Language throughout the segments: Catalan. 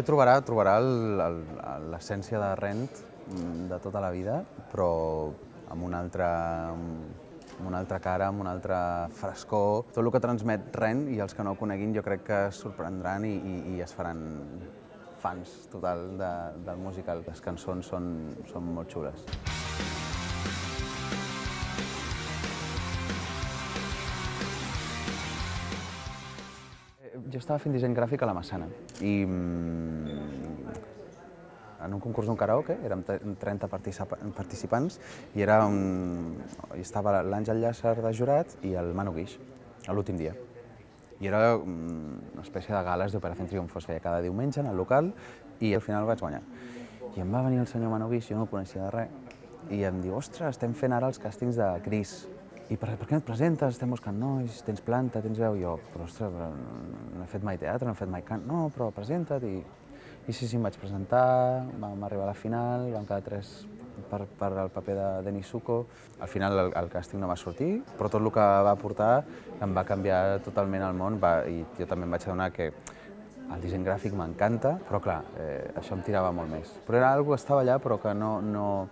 que trobarà l'essència de Rent de tota la vida, però amb una altra cara, amb una altra frescor. Tot el que transmet Rent, i els que no ho coneguin jo crec que es sorprendran i es faran fans total del musical. Les cançons són molt xules. Jo estava fent disseny gràfic a la Massana i en un concurs d'un karaoke, érem 30 participants i estava l'Àngel Llàcer de jurat i el Manu Guix, l'últim dia. I era una espècie de gales d'Operación Triunfo, es feia cada diumenge en el local i al final vaig guanyar. I em va venir el senyor Manu Guix, jo no el coneixia de res, i em diu, ostres, estem fent ara els càstings de Cris. I per què no et presentes? Estem buscant nois, tens planta, tens veu. I jo, però ostres, no he fet mai teatre, no he fet mai cant. No, però presenta't. I sí, em vaig presentar, vam arribar a la final, vam quedar 3 per al paper de Denis Zuko. Al final el càsting no va sortir, però tot el que va aportar em va canviar totalment el món i jo també em vaig adonar que el disseny gràfic m'encanta, però clar, això em tirava molt més. Però era una cosa que estava allà però que no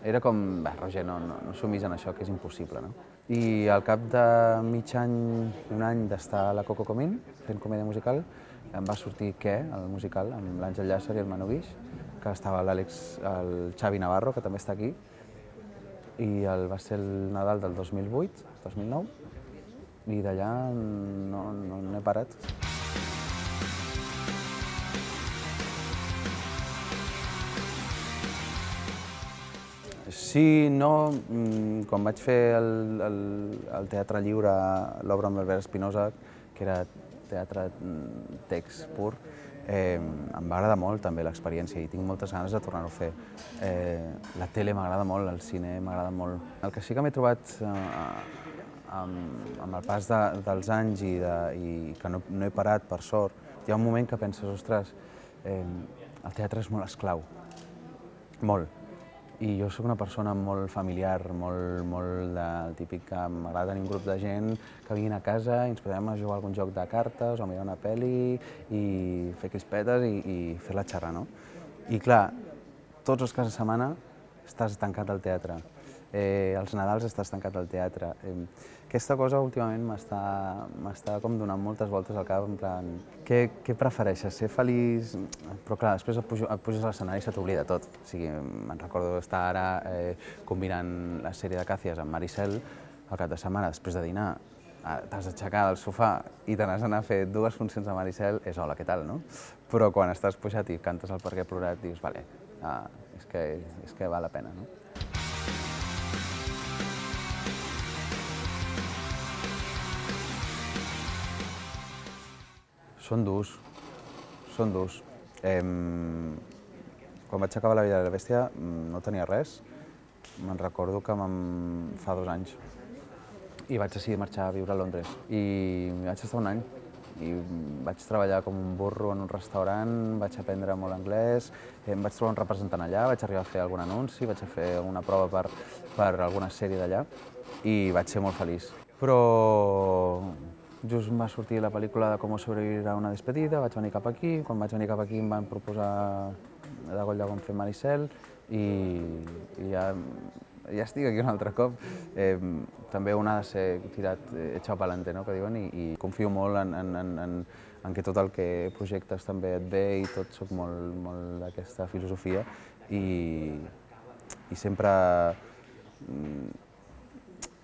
era com, Roger, no sumis en això, que és impossible, no? I al cap de mig any, un any d'estar a la Coco Comín, fent comèdia musical, em va sortir Què, el musical, amb l'Àngel Llàcer i el Manu Guix, que estava el Xavi Navarro, que també està aquí, i va ser el Nadal del 2008, 2009, i d'allà no he parat. Sí, no, quan vaig fer el Teatre Lliure, l'obra amb l'Albert Espinosa, que era teatre text pur, em va agradar molt també l'experiència i tinc moltes ganes de tornar-ho a fer. La tele m'agrada molt, el cine m'agrada molt. El que sí que m'he trobat amb el pas dels anys i que no he parat, per sort, hi ha un moment que penses, ostres, el teatre és molt esclau, molt. I jo soc una persona molt familiar, molt del típic que m'agrada tenir un grup de gent que vinguin a casa i ens podem jugar a algun joc de cartes o mirar una pel·li i fer crispetes i fer-la xerrar, no? I clar, tots els caps de setmana estàs tancat al teatre. Els Nadals estàs tancat al teatre. Aquesta cosa últimament m'està com donant moltes voltes al cap, en plan, què prefereixes, ser feliç? Però clar, després et puges a l'escenari i se t'oblida tot. O sigui, me'n recordo estar ara combinant la sèrie de Càcies amb Maricel al cap de setmana, després de dinar, t'has d'aixecar del sofà i te n'has d'anar a fer 2 funcions a Maricel, és hola, què tal, no? Però quan estàs pujat i cantes el Per què he plorat, dius, vale, és que val la pena, no? Són durs. Quan vaig acabar La Bella i la Bèstia no tenia res. Me'n recordo que fa 2 anys i vaig decidir marxar a viure a Londres. I vaig estar un any i vaig treballar com un burro en un restaurant, vaig aprendre molt anglès, em vaig trobar un representant allà, vaig arribar a fer algun anunci, vaig fer una prova per alguna sèrie d'allà i vaig ser molt feliç. Però just em va sortir la pel·lícula de Com sobrevivir a una despedida, vaig venir cap aquí, quan vaig venir cap aquí em van proposar de Goll de Gom fer Maricel i ja estic aquí un altre cop. També un ha de ser tirat echao pa'lante, no?, que diuen, i confio molt en que tot el que projectes també et ve i tot soc molt d'aquesta filosofia i sempre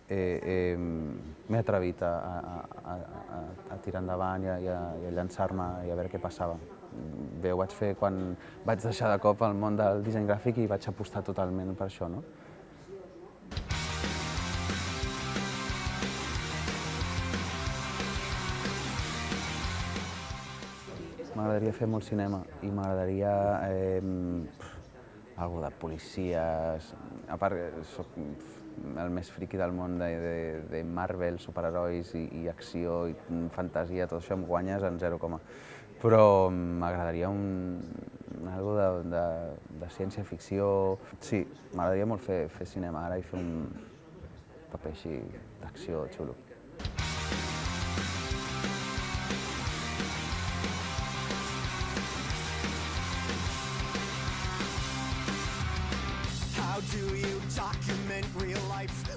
m'he atrevit a tirar endavant i a llançar-me i a veure què passava. Bé, ho vaig fer quan vaig deixar de cop el món del disseny gràfic i vaig apostar totalment per això, no? M'agradaria fer molt cinema i m'agradaria algo de policies. A part, soc el més friqui del món de Marvel, superherois i acció i fantasia, tot això em guanyes en 0, però m'agradaria algo de ciència-ficció. Sí, m'agradaria molt fer cinema ara i fer un paper així d'acció xulo. Do you document real life?